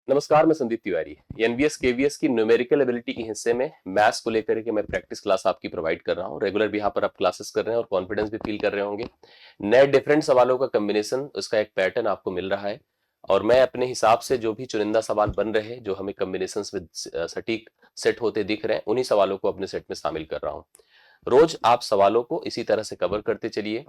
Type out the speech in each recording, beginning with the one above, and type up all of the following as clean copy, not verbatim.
नमस्कार, मैं Sandeep Tiwari. NVS KVS की न्यूमेरिकल एबिलिटी के हिस्से में मैथ्स को लेकर के मैं प्रैक्टिस क्लास आपकी प्रोवाइड कर रहा हूँ। रेगुलर भी यहाँ पर आप क्लासेस कर रहे हैं और कॉन्फिडेंस भी फील कर रहे होंगे। नए डिफरेंट सवालों का कॉम्बिनेशन, उसका एक पैटर्न आपको मिल रहा है और मैं अपने हिसाब से जो भी चुनिंदा सवाल बन रहे हैं, जो हमें कॉम्बिनेशन में सटीक सेट होते दिख रहे हैं, उन्हीं सवालों को अपने सेट में शामिल कर रहा हूँ। रोज आप सवालों को इसी तरह से कवर करते चलिए।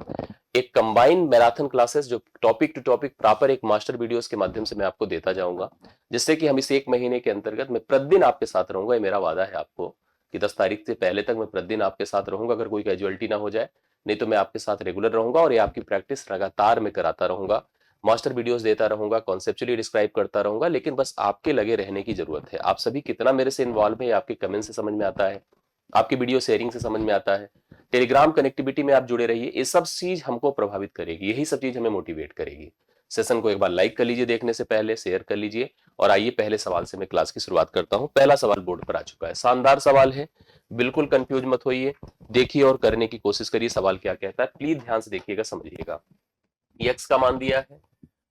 एक कंबाइंड मैराथन क्लासेस जो टॉपिक टू टॉपिक प्रॉपर एक मास्टर वीडियोस के माध्यम से मैं आपको देता जाऊंगा, जिससे कि हम इस एक महीने के अंतर्गत मैं प्रतिदिन आपके साथ रहूंगा। ये मेरा वादा है आपको कि 10 तारीख से पहले तक मैं प्रतिदिन आपके साथ रहूंगा, अगर कोई कैजुअलिटी ना हो जाए। नहीं तो मैं आपके साथ रेगुलर रहूंगा और ये आपकी प्रैक्टिस लगातार मैं कराता रहूंगा, मास्टर वीडियोस देता रहूंगा, कॉन्सेप्चुअली डिस्क्राइब करता रहूंगा। लेकिन बस आपके लगे रहने की जरूरत है। आप सभी कितना मेरे से इन्वॉल्व है, आपके कमेंट से समझ में आता है, आपकी वीडियो शेयरिंग से समझ में आता है, टेलीग्राम कनेक्टिविटी में आप जुड़े रहिए। ये सब चीज हमको प्रभावित करेगी, यही सब चीज हमें मोटिवेट करेगी। सेशन को एक बार लाइक कर लीजिए, देखने से पहले शेयर कर लीजिए। और आइए पहले सवाल से मैं क्लास की शुरुआत करता हूं। पहला सवाल बोर्ड पर आ चुका है, शानदार सवाल है, बिल्कुल कंफ्यूज मत होइए, देखिए और करने की कोशिश करिए। सवाल क्या कहता है, प्लीज ध्यान से देखिएगा, समझिएगा। एक्स का मान दिया है,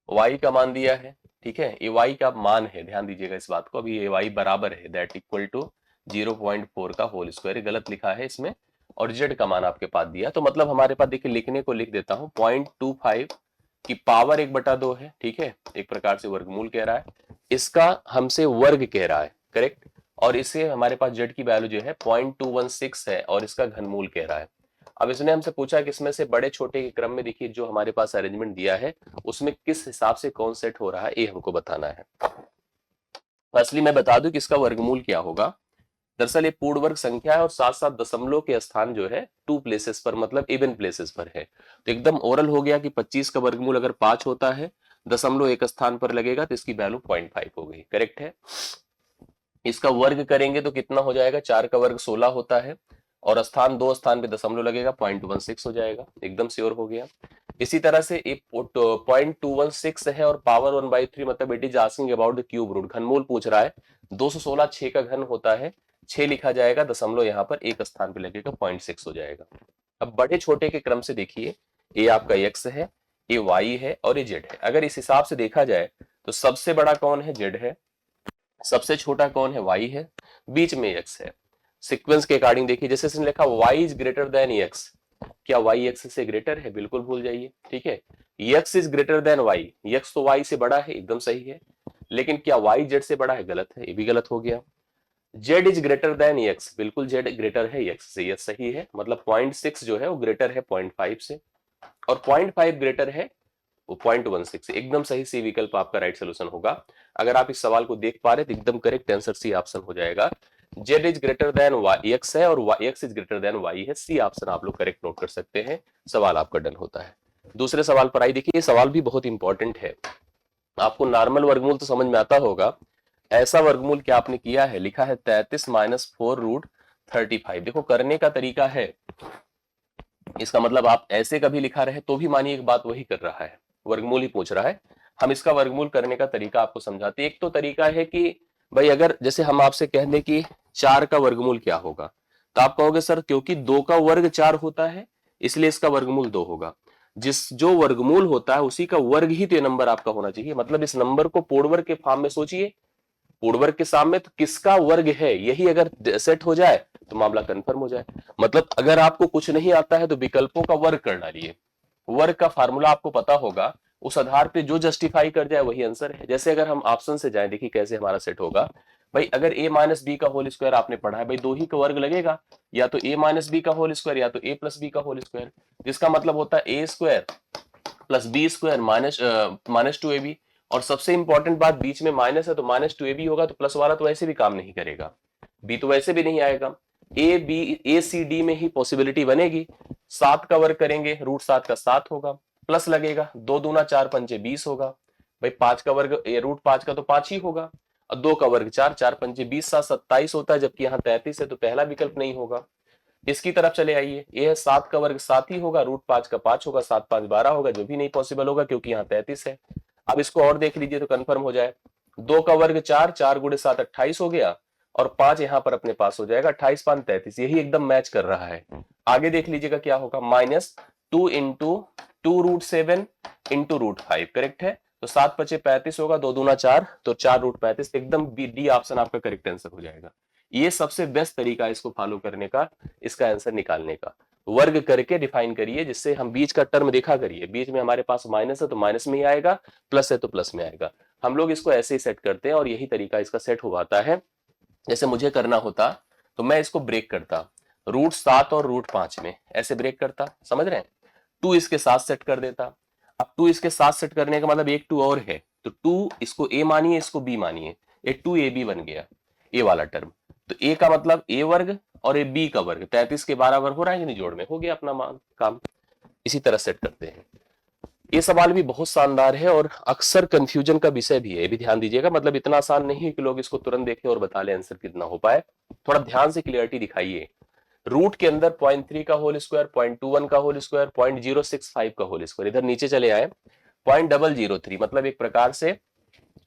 वाई का मान दिया है, ठीक है। ये वाई का मान है, ध्यान दीजिएगा इस बात को। अभी ये वाई बराबर है दैट इक्वल टू 0.4 का होल स्क्वायर, गलत लिखा है इसमें। और जेड का मान आपके पास दिया, तो मतलब हमारे पास देखिए, लिखने को लिख देता हूं, 0.25 की पावर 1/2 है, ठीक है। एक प्रकार से वर्गमूल कह रहा है, इसका हमसे वर्ग कह रहा है, करेक्ट। और इससे हमारे पास जेड की वैल्यू जो है 0.216 है और इसका घनमूल कह रहा है। अब इसने हमसे पूछा कि इसमें से बड़े छोटे के क्रम में देखिए जो हमारे पास अरेंजमेंट दिया है, उसमें किस हिसाब से कौन सेट हो रहा है, ये हमको बताना है। फर्स्टली मैं बता दूं कि इसका वर्गमूल क्या होगा। दरअसल ये पूर्ण वर्ग संख्या है और साथ साथ दशमलव के स्थान जो है 2 प्लेसेस पर, मतलब इवन प्लेसेस पर है। तो एकदम ओरल हो गया कि 25 का वर्गमूल अगर 5 होता है, दशमलव एक स्थान पर लगेगा, तो इसकी वैल्यू 0.5 हो गई, करेक्ट है। इसका वर्ग करेंगे तो कितना हो जाएगा, 4 का वर्ग 16 होता है और स्थान 2 स्थान पे दशमलव लगेगा, 0.16 हो जाएगा, एकदम श्योर हो गया। इसी तरह से 0.216 है और पावर 1/3, मतलब it is asking about the cube root, घनमूल पूछ रहा है। 216 6 का घन होता है, 6 लिखा जाएगा, दशमलव यहाँ पर एक स्थान पे लगेगा, 0.6 हो जाएगा। अब बड़े छोटे के क्रम से देखिए, ये आपका एक्स है, ये वाई है और ये जेड है। अगर इस हिसाब से देखा जाए तो सबसे बड़ा कौन है, जेड है, सबसे छोटा कौन है, वाई है, बीच में एक्स है। सीक्वेंस के अकॉर्डिंग देखिए, जैसे इसने लिखा Y is greater than X, क्या वाई एक्स से ग्रेटर है, बिल्कुल भूल जाइए, ठीक है। X is greater than Y, X तो वाई से बड़ा है, एकदम सही है। लेकिन क्या वाई जेड से बड़ा है, गलत है, ये भी गलत हो गया। Z is greater than x, बिल्कुल जेड ग्रेटर है एक्स से, ये सही है। मतलब 0.6 जो है वो ग्रेटर है 0.5 से, और 0.5 ग्रेटर है वो 0.16, एकदम सही। सी विकल्प आपका राइट सोल्यूशन होगा। अगर आप इस सवाल को देख पा रहे तो एकदम करेक्ट आंसर सी ऑप्शन हो जाएगा। Z is greater than Y X है और X is greater than Y है, सी ऑप्शन आप लोग करेक्ट नोट कर सकते हैं। सवाल आपका डन होता है। दूसरे सवाल पर आई, देखिए ये सवाल भी बहुत इंपॉर्टेंट है। आपको नॉर्मल वर्गमूल तो समझ में आता होगा, ऐसा वर्गमूल क्या आपने किया है, लिखा है 33 - 4 रूट 35। देखो करने का तरीका है, इसका मतलब आप ऐसे कभी लिखा रहे तो भी मानिए एक बात वही कर रहा है, वर्गमूल ही पूछ रहा है। हम इसका वर्गमूल करने का तरीका आपको समझाते हैं। एक तो तरीका है कि भाई, अगर जैसे हम आपसे कह दें कि 4 का वर्गमूल क्या होगा, तो आप कहोगे सर क्योंकि 2 का वर्ग 4 होता है, इसलिए इसका वर्गमूल 2 होगा। जिस जो वर्गमूल होता है उसी का वर्ग ही तो ये नंबर आपका होना चाहिए। मतलब इस नंबर को पूर्ण वर्ग के फॉर्म में सोचिए, पूर्ण वर्ग के सामने तो किसका वर्ग है, यही अगर सेट हो जाए तो मामला कंफर्म हो जाए। मतलब अगर आपको कुछ नहीं आता है तो विकल्पों का वर्ग कर डालिए, वर्ग का फार्मूला आपको पता होगा, उस आधार पे जो जस्टिफाई कर जाए वही आंसर है। जैसे अगर हम ऑप्शन से जाएं, देखिए कैसे हमारा सेट होगा। भाई अगर a - b का होल स्क्वायर आपने पढ़ा है, भाई दो ही का वर्ग लगेगा, या तो a - b का होल स्क्वायर या तो a + b का होल स्क्वायर, जिसका मतलब होता है a square plus B square minus 2ab। और सबसे इंपॉर्टेंट बात, बीच में माइनस है तो -2ab होगा, तो प्लस वाला तो वैसे भी काम नहीं करेगा, बी तो वैसे भी नहीं आएगा। ए सी डी में ही पॉसिबिलिटी बनेगी। 7 का वर्ग करेंगे, रूट 7 का 7 होगा, प्लस लगेगा, 2 दूना 4 पंचे 20 होगा। भाई 5 का वर्ग, रूट 5 का तो 5 ही होगा, और 2 का वर्ग 4, 4 पंचे 20, 7 27 होता है, जबकि यहाँ 33 है, तो पहला विकल्प नहीं होगा। इसकी तरफ चले आइए, ये है 7 का वर्ग 7 ही होगा, रूट 5 का 5 होगा, 7 5 12 होगा, जो भी नहीं पॉसिबल होगा क्योंकि यहाँ 33 है। अब इसको और देख लीजिए तो कंफर्म हो जाए, 2 का वर्ग 4, 4 गुणे 7 28 हो गया, और 5 यहाँ पर अपने पास हो जाएगा, 28 5 33, यही एकदम मैच कर रहा है। आगे देख लीजिएगा क्या होगा, -2 × 2 √7 × √5, करेक्ट है। तो 7 पचे 35 होगा, 2 दूना 4, तो 4 रूट 35, एकदम डी ऑप्शन आपका करेक्ट आंसर हो जाएगा। ये सबसे बेस्ट तरीका है इसको फॉलो करने का, इसका आंसर निकालने का। वर्ग करके डिफाइन करिए, जिससे हम बीच का टर्म देखा करिए, बीच में हमारे पास माइनस है तो माइनस में ही आएगा, प्लस है तो प्लस में आएगा। हम लोग इसको ऐसे ही सेट करते हैं और यही तरीका इसका सेट हो पाता है। जैसे मुझे करना होता तो मैं इसको ब्रेक करता, रूट 7 और रूट 5 में ऐसे ब्रेक करता, समझ रहे हैं। 2 इसके साथ सेट कर देता। अब 2 इसके साथ सेट करने का मतलब एक 2 और है, तो 2 इसको ए मानिए, इसको बी मानिए, एक 2ab बन गया, ए वाला टर्म। तो ए का मतलब ए वर्ग और ए बी का वर्ग, 35 के बराबर हो रहा है कि नहीं, जोड़ में हो गया अपना काम। इसी तरह सेट करते हैं। ये सवाल भी बहुत शानदार है और अक्सर कंफ्यूजन का विषय भी है, ये भी ध्यान दीजिएगा। मतलब इतना आसान नहीं है कि लोग इसको तुरंत देखें और बता लें आंसर कितना हो पाए, थोड़ा ध्यान से क्लियरिटी दिखाइए। रूट के अंदर 0.3 का होल स्क्वायर, 0.21 का होल स्क्वायर, 0.065 का होल स्क्वायर, इधर नीचे चले आए 0.003, मतलब एक प्रकार से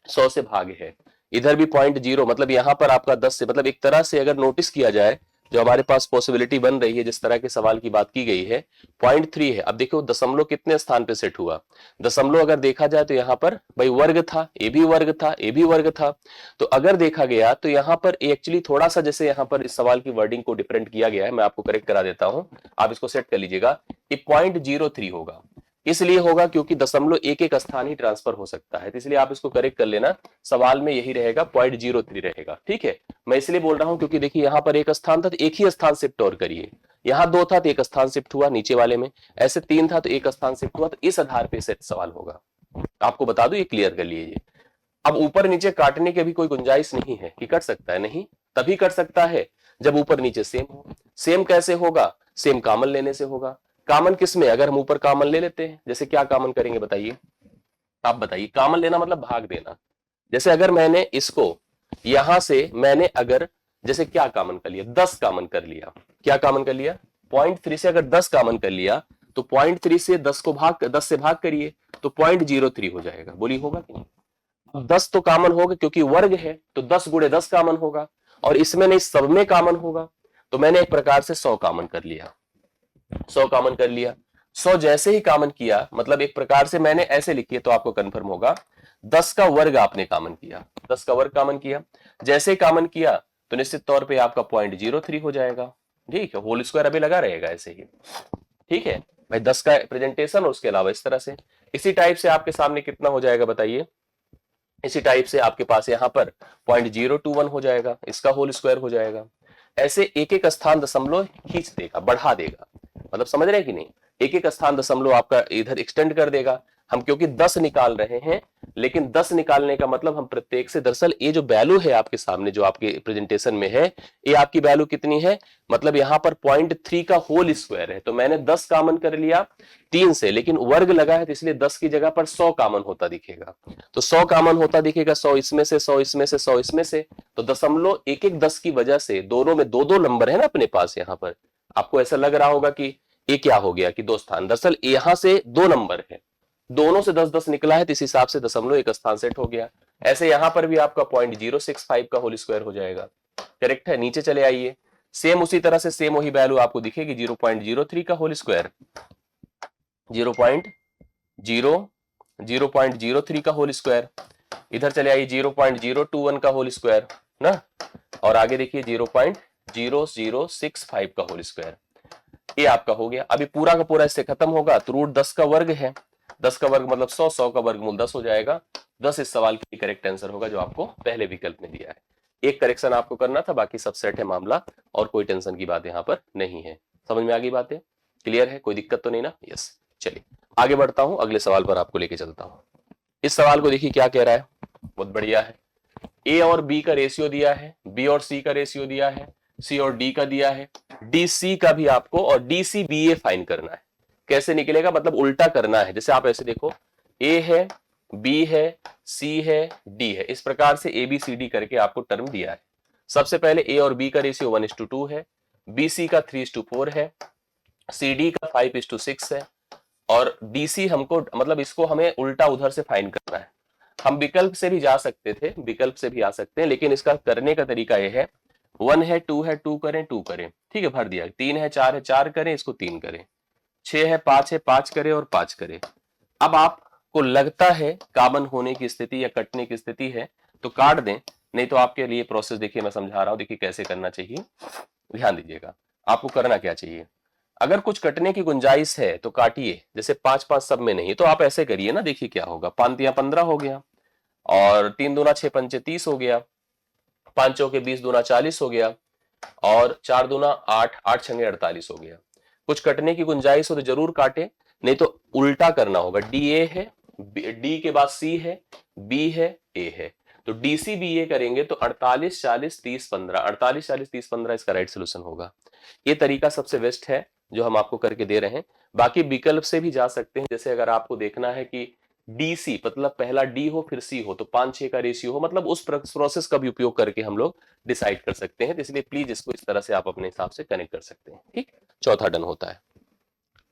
100 से भाग है। इधर भी 0.0, मतलब यहां पर आपका 10 से, मतलब एक तरह से अगर नोटिस किया जाए, जो हमारे पास पॉसिबिलिटी बन रही है, जिस तरह के सवाल की बात की गई है, 0.3 है। अब देखो दशमलव कितने स्थान पे सेट हुआ, दशमलव अगर देखा जाए तो यहाँ पर भाई वर्ग था, ए भी वर्ग था, ए भी वर्ग था। तो अगर देखा गया तो यहाँ पर एक्चुअली थोड़ा सा, जैसे यहाँ पर इस सवाल की वर्डिंग को डिफरेंट किया गया है, मैं आपको करेक्ट करा देता हूं, आप इसको सेट कर लीजिएगा। ये 0.03 होगा, इसलिए होगा क्योंकि दशमलव एक एक स्थान ही ट्रांसफर हो सकता है, तो इसलिए आप इसको करेक्ट कर लेना, सवाल में यही रहेगा 0.03 रहेगा। ठीक है, मैं इसलिए बोल रहा हूं क्योंकि देखिए यहां पर एक स्थान था तो एक ही स्थान शिफ्ट और करिए, यहां 2 था तो एक स्थान शिफ्ट हुआ नीचे वाले में, ऐसे 3 था तो एक स्थान शिफ्ट हुआ, तो इस आधार पर सेट सवाल होगा। आपको बता दूं, ये क्लियर कर लीजिए। अब ऊपर नीचे काटने की भी कोई गुंजाइश नहीं है कि कट सकता है, नहीं, तभी कर सकता है जब ऊपर नीचे सेम हो। सेम कैसे होगा, सेम कॉमन लेने से होगा। कॉमन किसमें, अगर हम ऊपर कॉमन ले लेते हैं, जैसे क्या कॉमन करेंगे बताइए, आप बताइए। कॉमन लेना मतलब भाग देना। जैसे अगर मैंने इसको यहां से, मैंने अगर जैसे क्या कॉमन कर लिया, 10 कॉमन कर लिया, क्या कॉमन कर लिया, 0.3 से अगर 10 कॉमन कर लिया, तो 0.3 से 10 को भाग, 10 से भाग करिए तो 0.03 हो जाएगा। बोली होगा कि नहीं। अब 10 तो कॉमन होगा क्योंकि वर्ग है, तो 10 गुणे 10 कॉमन होगा, और इसमें नहीं, सब में कॉमन होगा। तो मैंने एक प्रकार से 100 कॉमन कर लिया, 100 कॉमन कर लिया। 100 जैसे ही कॉमन किया, मतलब एक प्रकार से मैंने ऐसे लिखिए तो आपको कंफर्म होगा, 10 का वर्ग आपने कॉमन किया, 10 का वर्ग कॉमन किया, जैसे ही कॉमन किया तो निश्चित तौर पे आपका 0.03 हो जाएगा। ठीक है, होल स्क्वायर अभी लगा रहेगा ऐसे ही। ठीक है भाई, 10 का प्रेजेंटेशन और उसके अलावा इस तरह से, इसी टाइप से आपके सामने कितना हो जाएगा बताइए, इसी टाइप से आपके पास यहाँ पर 0.021 हो जाएगा, इसका होल स्क्वायर हो जाएगा। ऐसे एक एक स्थान दशमलव खींच देगा, बढ़ा देगा, मतलब समझ रहे हैं कि नहीं, एक एक स्थान दशमलव आपका इधर एक्सटेंड कर देगा। हम क्योंकि 10 निकाल रहे हैं, लेकिन 10 निकालने का मतलब हम प्रत्येक से, दरअसल ये जो वैल्यू है आपके सामने जो आपके प्रेजेंटेशन में है, ये आपकी वैल्यू कितनी है, मतलब यहाँ पर 0.3 का होल स्क्वायर है, तो मैंने 10 कॉमन कर लिया 3 से, लेकिन वर्ग लगा है तो इसलिए 10 की जगह पर 100 कॉमन होता दिखेगा। तो 100 कॉमन होता दिखेगा, 100 इसमें से, 100 इसमें से, 100 इसमें से, तो दशमलव एक एक 10 की वजह से दोनों में 2-2 नंबर है ना अपने पास। यहाँ पर आपको ऐसा लग रहा होगा कि ये क्या हो गया कि 2 स्थान, दरअसल यहां से 2 नंबर है, दोनों से 10-10 निकला है, तो इस हिसाब से दशमलव एक स्थान सेट हो गया। ऐसे यहां पर भी आपका 0.065 का होल स्क्वायर हो जाएगा। करेक्ट है, नीचे चले आइए, सेम उसी तरह से सेम वही वैल्यू आपको दिखेगी, 0.03 का होल स्क्वायर, 0.03 का होल स्क्वायर, इधर चले आइए 0.021 का होल स्क्वायर ना, और आगे देखिए 0.0065 का होल स्क्वायर, ये आपका हो गया। अभी पूरा का पूरा इससे खत्म होगा, तो रूट 10 का वर्ग है, 10 का वर्ग मतलब 100, 100 का वर्गमूल 10 हो जाएगा। 10 इस सवाल की करेक्ट आंसर होगा जो आपको पहले विकल्प में दिया है। एक करेक्शन आपको करना था, बाकी सब सेट है मामला, और कोई टेंशन की बात यहाँ पर नहीं है। समझ में आ गई बातें, क्लियर है, कोई दिक्कत तो नहीं ना। यस, चलिए आगे बढ़ता हूं, अगले सवाल पर आपको लेके चलता हूं। इस सवाल को देखिए क्या कह रहा है, बहुत बढ़िया है। ए और बी का रेशियो दिया है, बी और सी का रेशियो दिया है, सी और डी का दिया है, डी सी का भी आपको, और D C B A find करना है। कैसे निकलेगा, मतलब उल्टा करना है। जैसे आप ऐसे देखो, ए है, बी है, सी है, डी है, इस प्रकार से ए बी सी डी करके आपको टर्म दिया है। सबसे पहले ए और बी का रेशियो 1:2 है, बी सी का 3:4 है, सी डी का 5:6 है, और डीसी हमको, मतलब इसको हमें उल्टा उधर से फाइन करना है। हम विकल्प से भी जा सकते थे, विकल्प से भी आ सकते हैं, लेकिन इसका करने का तरीका यह है, 1 है, 2 है, 2 करें, 2 करें, ठीक है, भर दिया। 3 है, 4 करें, इसको 3 करें, 6 है, 5 करें और 5 करें। अब आप आपको लगता है कॉमन होने की स्थिति या कटने की स्थिति है तो काट दें, नहीं तो आपके लिए प्रोसेस देखिए मैं समझा रहा हूं, देखिए कैसे करना चाहिए, ध्यान दीजिएगा। आपको करना क्या चाहिए, अगर कुछ कटने की गुंजाइश है तो काटिए, जैसे 5-5 सब में नहीं तो आप ऐसे करिए ना, देखिए क्या होगा, 5×3 = 15 हो गया, और 3 दूना 6 पंचे 30 हो गया, 5 चौके 20 दूना 40 हो गया, और 4 दूना 8, 8 छंगे 48 हो गया। कुछ कटने की गुंजाइश हो तो जरूर काटे, नहीं तो उल्टा करना होगा, डी ए है, डी के बाद सी है, बी है, ए है, तो डी सी बी ए करेंगे तो 48 40 30 15, 48 40 30 15 इसका राइट सोल्यूशन होगा। ये तरीका सबसे बेस्ट है जो हम आपको करके दे रहे हैं। बाकी विकल्प से भी जा सकते हैं, जैसे अगर आपको देखना है कि डीसी मतलब पहला डी हो फिर सी हो तो 5-6 का रेशियो हो, मतलब उस प्रोसेस का भी उपयोग करके हम लोग डिसाइड कर सकते हैं, तो इसलिए प्लीज इसको इस तरह से आप अपने हिसाब से कनेक्ट कर सकते हैं। ठीक, चौथा डन होता है।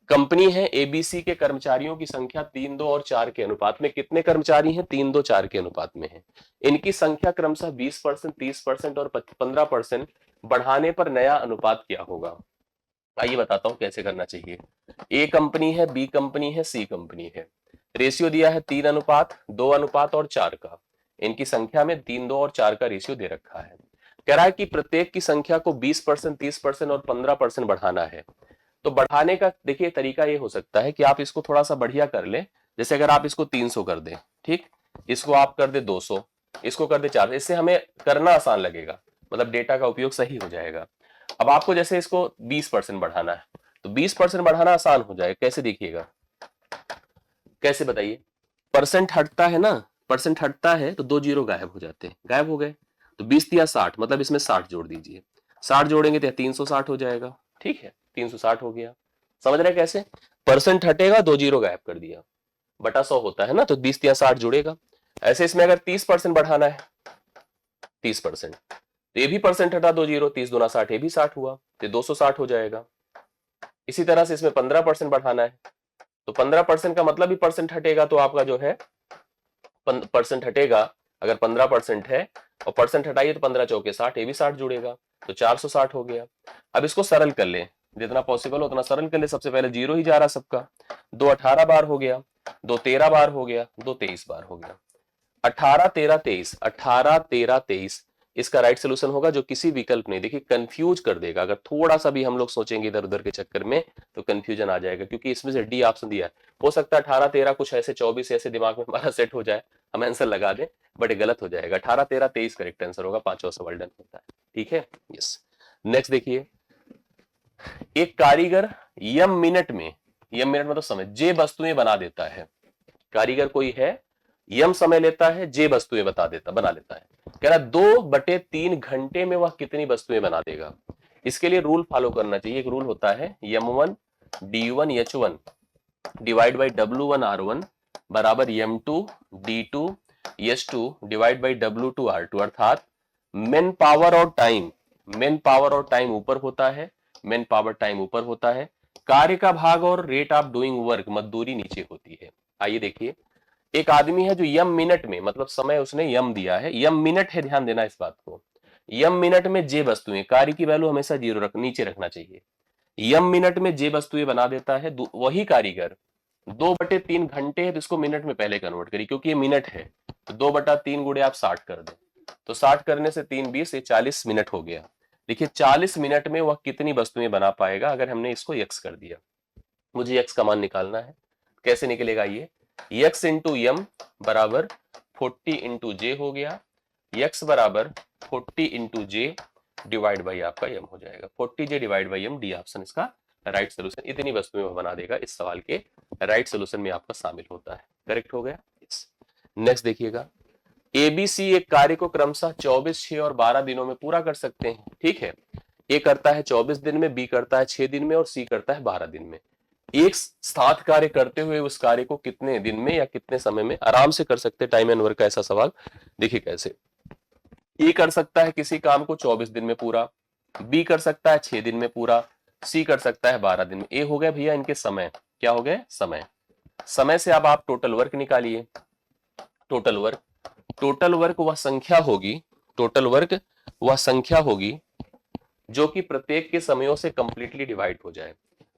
कंपनी है एबीसी के कर्मचारियों की संख्या 3, 2 और 4 के अनुपात में, कितने कर्मचारी हैं, 3, 2, 4 के अनुपात में है। इनकी संख्या क्रमशः 20%, 30% और 15% बढ़ाने पर नया अनुपात क्या होगा। आइए बताता हूं कैसे करना चाहिए। ए कंपनी है, बी कंपनी है, सी कंपनी है, रेशियो दिया है 3:2 और 4 का, इनकी संख्या में 3, 2 और 4 का रेशियो दे रखा है। कह रहा है कि प्रत्येक की संख्या को 20%, 30% और 15% बढ़ाना है। तो बढ़ाने का देखिए तरीका ये हो सकता है कि आप इसको थोड़ा सा बढ़िया कर ले, जैसे अगर आप इसको 300 कर दे, ठीक, इसको आप कर दे 200, इसको कर दे 400, इससे हमें करना आसान लगेगा, मतलब डेटा का उपयोग सही हो जाएगा। अब आपको जैसे इसको 20% बढ़ाना है तो 20% बढ़ाना आसान हो जाएगा, कैसे देखिएगा, कैसे बताइए, परसेंट हटता है ना, परसेंट हटता है तो 2 जीरो गायब हो जाते हैं, गायब हो गए, तो 20×60 मतलब इसमें 60 जोड़ दीजिए, 60 जोड़ेंगे तो 360 हो जाएगा। ठीक है, 360 हो गया, समझ रहे कैसे, परसेंट हटेगा 2 जीरो गायब कर दिया, बटा 100 होता है ना, तो 20×60 जुड़ेगा। ऐसे इसमें अगर 30% बढ़ाना है, 30%, तो ये भी परसेंट हटा 2 जीरो, 30 दूना 60, ये भी 60 हुआ, तो 260 हो जाएगा। इसी तरह से इसमें 15% बढ़ाना है, तो 15% का मतलब भी परसेंट हटेगा, तो आपका जो है परसेंट हटेगा, अगर 15% है और परसेंट हटाइए तो 15 चौके 60, ये भी 60 जुड़ेगा, तो 460 हो गया। अब इसको सरल कर ले, जितना पॉसिबल हो उतना सरल कर ले, सबसे पहले जीरो ही जा रहा सबका, 2 18 बार हो गया, 2 13 बार हो गया, 2 23 बार हो गया, 18 13 23, 18 13 23 इसका राइट सोल्यूशन होगा, जो किसी विकल्प नहीं, देखिए कंफ्यूज कर देगा, अगर थोड़ा सा भी हम लोग सोचेंगे इधर उधर के चक्कर में तो कंफ्यूजन आ जाएगा, क्योंकि इसमें से डी ऑप्शन दिया है, हो सकता है 18 13 कुछ ऐसे 24 ऐसे दिमाग में हमारा सेट हो जाए, हम आंसर लगा दें, बट गलत हो जाएगा, 18 13 23 करेक्ट आंसर होगा, पांचवा सवाल डन होता है। ठीक है, यस। नेक्स्ट देखिए, एक कारीगर यम मिनट में, यम मिनट मतलब समय, जे वस्तुएं बना देता है, कारीगर कोई है, यम समय लेता है, जे वस्तुएं बना लेता है, कह रहा 2/3 घंटे में वह कितनी वस्तुएं बना देगा। इसके लिए रूल फॉलो करना चाहिए, एक रूल होता है M1 D1 H1 divide by W1 R1 बराबर M2 D2 H2 divide by W2 R2, अर्थात मेन पावर और टाइम, मेन पावर और टाइम ऊपर होता है, मेन पावर टाइम ऊपर होता है, कार्य का भाग और रेट ऑफ डूइंग वर्क मजदूरी नीचे होती है। आइए देखिए, एक आदमी है जो यम मिनट में, मतलब समय उसने यम दिया है, यम मिनट है, ध्यान देना इस बात को, यम मिनट में जे वस्तुएं, कार्य की वैल्यू हमेशा जीरो नीचे रखना चाहिए, यम मिनट में जे वस्तुएं बना देता है, वही कारीगर 2/3 घंटे है तो इसको मिनट में पहले कन्वर्ट करिए, क्योंकि ये मिनट है, तो 2/3 गुणे आप 60 कर दें, तो 60 करने से 3 20, ये 40 मिनट हो गया। देखिए 40 मिनट में वह कितनी वस्तुएं बना पाएगा, अगर हमने इसको यक्स कर दिया, मुझे यक्स का मान निकालना है, कैसे निकलेगा ये, यक्स इंटू यम बराबर 40 इंटू जे हो गया, यक्स बराबर 40 इंटू जे डिवाइड बाई आपका यम हो जाएगा, 40J डिवाइड बाई यम, डी ऑप्शन इसका राइट सोल्यूशन, इतनी वस्तुएं वो बना देगा, इस सवाल के राइट सोल्यूशन में आपका शामिल होता है, करेक्ट हो गया। नेक्स्ट देखिएगा, एबीसी एक कार्य को क्रमशः 24, 6 और 12 दिनों में पूरा कर सकते हैं। ठीक है, ए करता है 24 दिन में, बी करता है 6 दिन में और सी करता है 12 दिन में। एक साथ कार्य करते हुए उस कार्य को कितने दिन में या कितने समय में आराम से कर सकते हैं, टाइम एंड वर्क का ऐसा सवाल। देखिए कैसे, ए कर सकता है किसी काम को 24 दिन में पूरा, बी कर सकता है 6 दिन में पूरा, सी कर सकता है 12 दिन में। ए हो गए भैया इनके समय, क्या हो गए, समय। समय से अब आप टोटल वर्क निकालिए, टोटल वर्क, टोटल वर्क वह संख्या होगी, टोटल वर्क वह संख्या होगी जो कि प्रत्येक के समयों से कंप्लीटली डिवाइड हो जाए,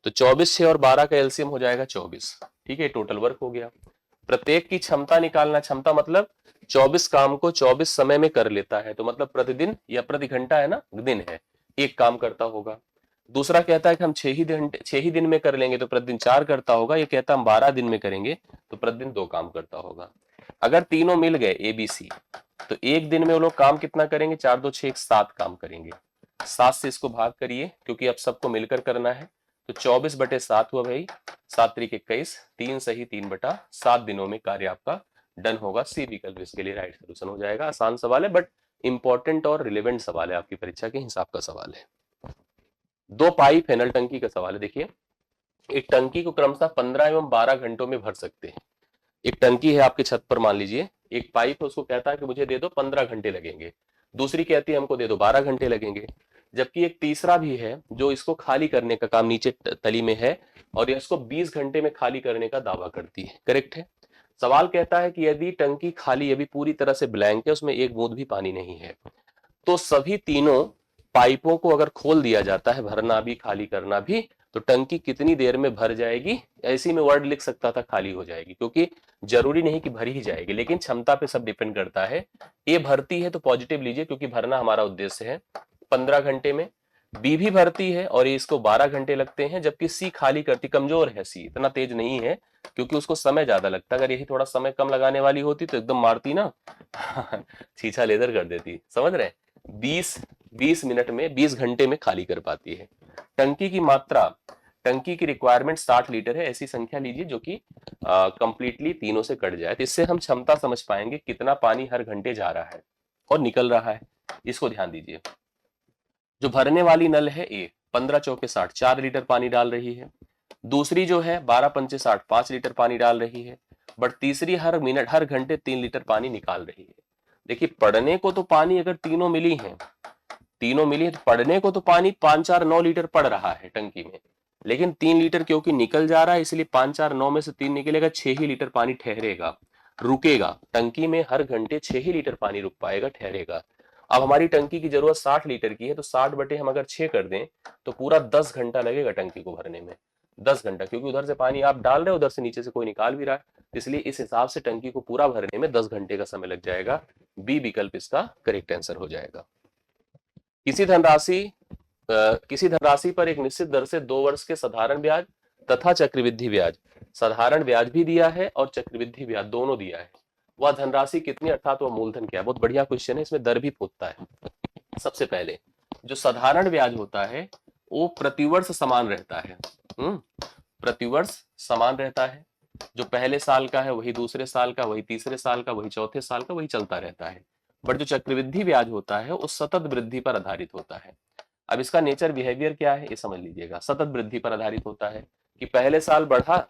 तो 24, 6 और 12 का एलसीएम हो जाएगा 24। ठीक है, टोटल वर्क हो गया, प्रत्येक की क्षमता निकालना, क्षमता मतलब 24 काम को 24 समय में कर लेता है, तो मतलब प्रतिदिन या प्रति घंटा है ना, दिन है, एक काम करता होगा। दूसरा कहता है कि हम 6 ही दिन में कर लेंगे तो प्रतिदिन 4 करता होगा। ये कहता है हम 12 दिन में करेंगे तो प्रतिदिन 2 काम करता होगा। अगर तीनों मिल गए ABC, तो एक दिन में वो लोग काम कितना करेंगे, 4 2 6 7 काम करेंगे। 7 से इसको भाग करिए क्योंकि अब सबको मिलकर करना है, तो 24/7 हुआ भाई, 7 3 21, 3 सही 3/7 दिनों में कार्य आपका डन होगा। सी विकल्प इसके लिए राइट सोल्यूशन हो जाएगा। आसान सवाल है बट इंपॉर्टेंट और रिलेवेंट सवाल है, आपकी परीक्षा के हिसाब का सवाल है। 2 पाइप है, नल टंकी का सवाल है। देखिए, एक टंकी को क्रमशः 15 एवं 12 घंटों में भर सकते हैं। एक टंकी है आपके छत पर, मान लीजिए एक पाइप है, उसको कहता है कि मुझे दे दो 15 घंटे लगेंगे, दूसरी कहती है हमको दे दो 12 घंटे लगेंगे। जबकि एक तीसरा भी है जो इसको खाली करने का काम नीचे तली में है और ये इसको 20 घंटे में खाली करने का दावा करती है। करेक्ट है। सवाल कहता है कि यदि टंकी खाली, अभी पूरी तरह से ब्लैंक है, उसमें एक बूंद भी पानी नहीं है, तो सभी तीनों पाइपों को अगर खोल दिया जाता है, भरना भी खाली करना भी, तो टंकी कितनी देर में भर जाएगी। ऐसी में वर्ड लिख सकता था खाली हो जाएगी, क्योंकि जरूरी नहीं कि भरी ही जाएगी, लेकिन क्षमता पे सब डिपेंड करता है। ए भरती है तो पॉजिटिव लीजिए क्योंकि भरना हमारा उद्देश्य है 15 घंटे में। बी भी भरती है और ये इसको 12 घंटे लगते हैं, जबकि सी खाली करती, कमजोर है सी, इतना तेज नहीं है क्योंकि उसको समय ज्यादा लगता है। अगर यही थोड़ा समय कम लगाने वाली होती तो एकदम मारती ना छीछा लेदर कर देती, समझ रहे। 20 मिनट में, 20 घंटे में खाली कर पाती है। टंकी की मात्रा, टंकी की रिक्वायरमेंट 60 लीटर है, ऐसी संख्या लीजिए जो कि कंप्लीटली तीनों से कट जाए, तो इससे हम क्षमता समझ पाएंगे कितना पानी हर घंटे जा रहा है और निकल रहा है। इसको ध्यान दीजिए। जो भरने वाली नल है ए, 15 चौके 60, 4 लीटर पानी डाल रही है। दूसरी जो है 12 पंचे 60, 5 लीटर पानी डाल रही है। बट तीसरी हर मिनट, हर घंटे 3 लीटर पानी निकाल रही है। देखिए, पढ़ने को तो पानी अगर तीनों मिली है, तीनों मिली है, तो पढ़ने को तो पानी 5 4 9 लीटर पड़ रहा है टंकी में, लेकिन 3 लीटर क्योंकि निकल जा रहा है, इसलिए 5 4 9 में से 3 निकलेगा, 6 ही लीटर पानी ठहरेगा, रुकेगा। टंकी में हर घंटे 6 ही लीटर पानी रुक पाएगा, ठहरेगा। अब हमारी टंकी की जरूरत 60 लीटर की है, तो 60 बटे हम अगर 6 कर दें तो पूरा 10 घंटा लगेगा टंकी को भरने में। 10 घंटा, क्योंकि उधर से पानी आप डाल रहे हो, उधर से नीचे से कोई निकाल भी रहा है, इसलिए इस हिसाब से टंकी को पूरा भरने में 10 घंटे का समय लग जाएगा। बी विकल्प इसका करेक्ट आंसर हो जाएगा। किसी धनराशि किसी धनराशि पर एक निश्चित दर से 2 वर्ष के साधारण ब्याज तथा चक्रवृद्धि ब्याज, साधारण ब्याज भी दिया है और चक्रवृद्धि ब्याज दोनों दिया है, वह धनराशि कितनी, अर्थात वह मूलधन क्या है। बहुत बढ़िया क्वेश्चन है, इसमें दर भी पूछता है। सबसे पहले जो साधारण ब्याज होता है वो प्रतिवर्ष समान रहता है। प्रतिवर्ष समान रहता है। जो पहले साल का है वही दूसरे साल का, वही तीसरे साल का, वही चौथे साल का, वही चलता रहता है। बट जो चक्रवृद्धि ब्याज होता है वो सतत वृद्धि पर आधारित होता है। अब इसका नेचर बिहेवियर क्या है ये समझ लीजिएगा। सतत वृद्धि पर आधारित होता है कि पहले साल बढ़ा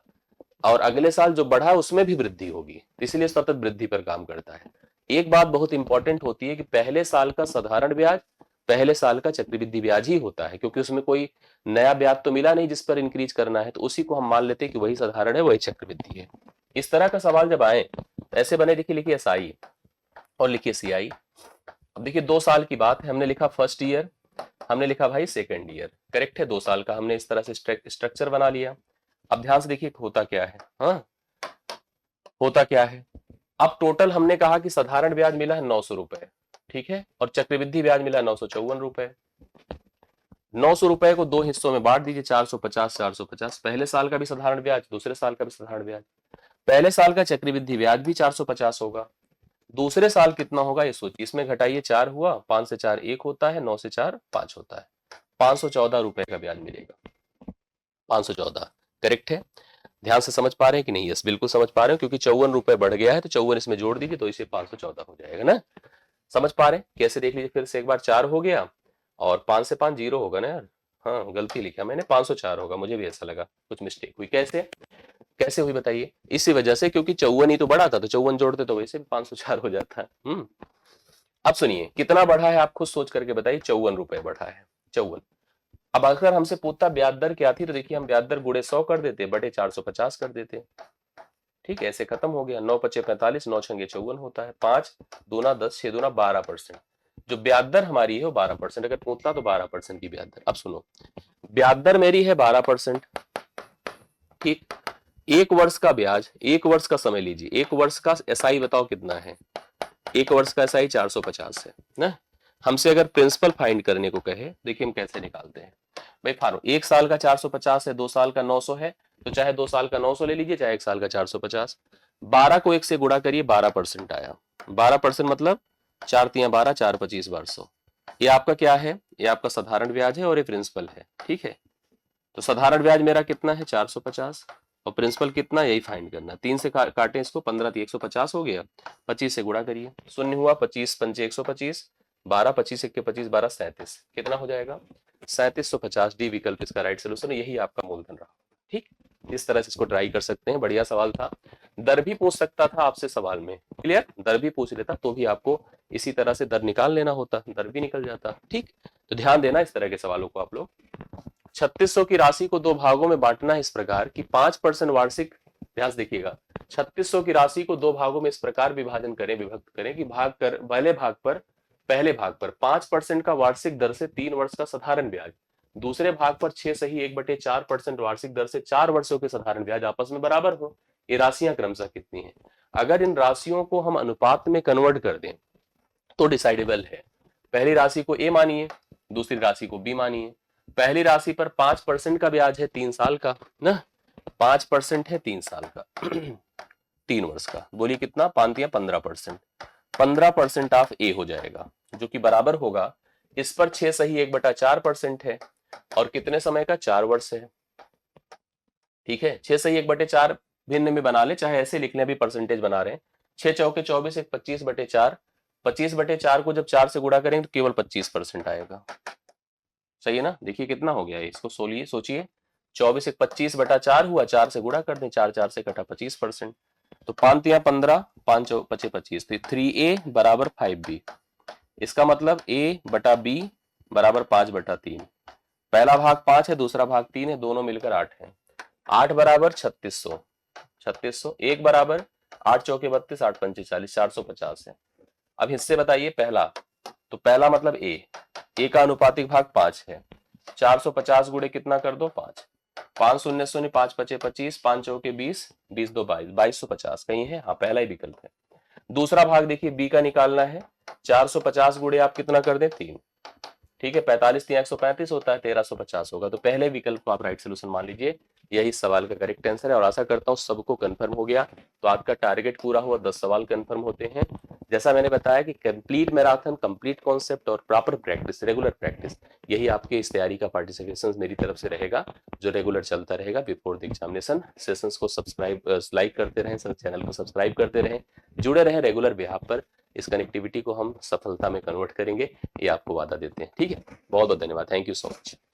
और अगले साल जो बढ़ा उसमें भी वृद्धि होगी, इसलिए सतत वृद्धि पर काम करता है। एक बात बहुत इंपॉर्टेंट होती है कि पहले साल का साधारण ब्याज पहले साल का चक्रवृद्धि ब्याज ही होता है, क्योंकि उसमें कोई नया ब्याज तो मिला नहीं जिस पर इंक्रीज करना है, तो उसी को हम मान लेते हैं कि वही साधारण है, वही चक्रवृद्धि है। इस तरह का सवाल जब आए ऐसे बने, देखिए लिखिए SI और लिखिए CI। अब देखिए 2 साल की बात है, हमने लिखा फर्स्ट ईयर, हमने लिखा भाई सेकेंड ईयर, करेक्ट है। 2 साल का हमने इस तरह से स्ट्रक्चर बना लिया। अब ध्यान से देखिए होता क्या है, हाँ होता क्या है। अब टोटल हमने कहा कि साधारण ब्याज मिला है 900 रुपए, ठीक है, और चक्रवृद्धि ब्याज मिला 954 रुपए। 900 रुपए को 2 हिस्सों में बांट दीजिए, 450 450। पहले साल का भी साधारण ब्याज, दूसरे साल का भी साधारण ब्याज। पहले साल का चक्रवृद्धि ब्याज भी 450 होगा, दूसरे साल कितना होगा ये सोचिए। इसमें घटाइए, 4 हुआ, 5 से 4 1 होता है, 9 से 4 5 होता है, 514 रुपए का ब्याज मिलेगा। 514 करेक्ट है। ध्यान से समझ पा रहे हैं कि नहीं? यस बिल्कुल समझ पा रहे हैं, क्योंकि 54 रुपए बढ़ गया है तो 54 इसमें जोड़ दीजिए तो इसे 514 हो जाएगा ना। समझ पा रहे हैं? कैसे देख लीजिए फिर से एक बार। 4 हो गया और 5 से 5 0 होगा ना यार। हाँ गलती लिखा मैंने, 504 होगा, मुझे भी ऐसा लगा, कुछ मिस्टेक हुई। कैसे कैसे हुई बताइए? इसी वजह से, क्योंकि 54 ही तो बढ़ा था, तो 54 जोड़ते तो वैसे भी 504 हो जाता है। अब सुनिए कितना बढ़ा है, आप खुद सोच करके बताइए। 54 रुपए बढ़ा है, 54। अब अगर हमसे पूछता ब्याज दर क्या थी, तो देखिए हम ब्याज दर गुणे 100 कर देते, बटे 450 कर देते। ठीक है, ऐसे खत्म हो गया। 9 पचे 45, 9 छंगे 54 होता है। 5 दूना 10, 6 दूना 12%। जो ब्याज दर हमारी है वो 12%। अगर पूछता तो 12% की ब्याज दर। अब सुनो, ब्याज दर मेरी है 12%, ठीक। एक वर्ष का ब्याज, एक वर्ष का समय लीजिए, एक वर्ष का एसआई बताओ कितना है, एक वर्ष का एसआई 450 है ना। हमसे अगर प्रिंसिपल फाइंड करने को कहे, देखिए हम कैसे निकालते हैं भाई। फार्म एक साल का 450 है, 2 साल का 900 है, तो चाहे 2 साल का 900 ले लीजिए, चाहे 1 साल का 450। 12 को 1 से गुणा करिए, 12% आया। 12% मतलब 4×3=12, 4×25=1200। ये आपका क्या है, ये आपका साधारण ब्याज है और ये प्रिंसिपल है, ठीक है। तो साधारण ब्याज मेरा कितना है 450, और प्रिंसिपल कितना, यही फाइंड करना। 3 से काटे इसको, 15×3=150 हो गया, 25 से गुणा करिए, शून्य हुआ, 25×5=125, 12, 25×1=25, 12, 37, कितना हो जाएगा 3750। डी विकल्प इसका राइट सोल्यूशन है, यही आपका मूलधन रहा। ठीक, इस तरह से इसको ट्राई कर सकते हैं। बढ़िया सवाल था, दर भी पूछ सकता था आपसे सवाल में, क्लियर, दर भी पूछ लेता तो भी आपको इसी तरह से दर निकाल लेना होता, दर भी निकल जाता। ठीक, तो ध्यान देना इस तरह के सवालों को आप लोग। 3600 की राशि को 2 भागों में बांटना है इस प्रकार कि 5% वार्षिक, ध्यान देखिएगा, 3600 की राशि को 2 भागों में इस प्रकार विभाजन करें, विभक्त करें कि पहले भाग पर 5% का वार्षिक दर से 3 वर्ष का साधारण ब्याज, दूसरे भाग पर 6 सही 1/4% वार्षिक दर से 4 वर्षों के साधारण ब्याज आपस में बराबर हो। ये राशियां क्रमशः कितनी है। अगर इन राशियों को हम अनुपात में कन्वर्ट कर दें तो डिसाइडेबल है। पहली राशि को ए मानिए, दूसरी राशि को बी मानिए। पहली राशि पर 5% का ब्याज है 3 साल का ना, 5% है 3 साल का 3 वर्ष का, बोलिए कितना, 5×15%, 15% ऑफ ए हो जाएगा, जो कि बराबर होगा, इस पर 6 सही 1/4% है और कितने समय का, 4 वर्ष है। ठीक है, 6 सही 1/4 भिन्न में बना ले, चाहे ऐसे लिख ले, अभी परसेंटेज बना रहे हैं। 6×4 = 24, 1 25/4 को जब 4 से गुणा करेंगे तो केवल 25% आएगा। सही है ना, देखिए कितना हो गया है, इसको सोचिए 24 1 25/4 हुआ, 4 से गुणा कर दें, 4 से कटा 25%, तो 5×15, 5×5=25, तो 3a = 5b। इसका मतलब a/b = 5/3। पहला भाग 5 है, दूसरा भाग 3 है, दोनों मिलकर 8 है। 8 = 3600, 1 = 8×4=32, 8×5=40, 450 है। अब हिस्से बताइए, पहला, तो पहला मतलब ए का अनुपातिक भाग 5 है, 450 गुणे कितना कर दो 5, 5 शून्य शून्य, 5×5=25, 5×4=20, 20×2=22, 2250 कहीं है, हाँ पहला ही विकल्प है। दूसरा भाग देखिए बी का निकालना है, 450 गुणे आप कितना कर दें 3, ठीक है, 45×3=135 होता है, 1350 होगा, तो पहले विकल्प को आप राइट सोल्यूशन मान लीजिए। यही सवाल का करेक्ट आंसर है और आशा करता हूं सबको कंफर्म हो गया। तो आपका टारगेट पूरा हुआ, 10 सवाल कंफर्म होते हैं। जैसा मैंने बताया कि कंप्लीट मैराथन, कंप्लीट कॉन्सेप्ट और प्रॉपर प्रैक्टिस, रेगुलर प्रैक्टिस, यही आपके इस तैयारी का पार्टिसिपेशन मेरी तरफ से रहेगा, जो रेगुलर चलता रहेगा बिफोर द एग्जामिनेशन। सेशंस को सब्सक्राइब, लाइक करते रहें, चैनल को सब्सक्राइब करते रहें, जुड़े रहें रेगुलर बिहाफ पर। इस कनेक्टिविटी को हम सफलता में कन्वर्ट करेंगे, ये आपको वादा देते हैं। ठीक है, बहुत बहुत धन्यवाद, थैंक यू सो मच।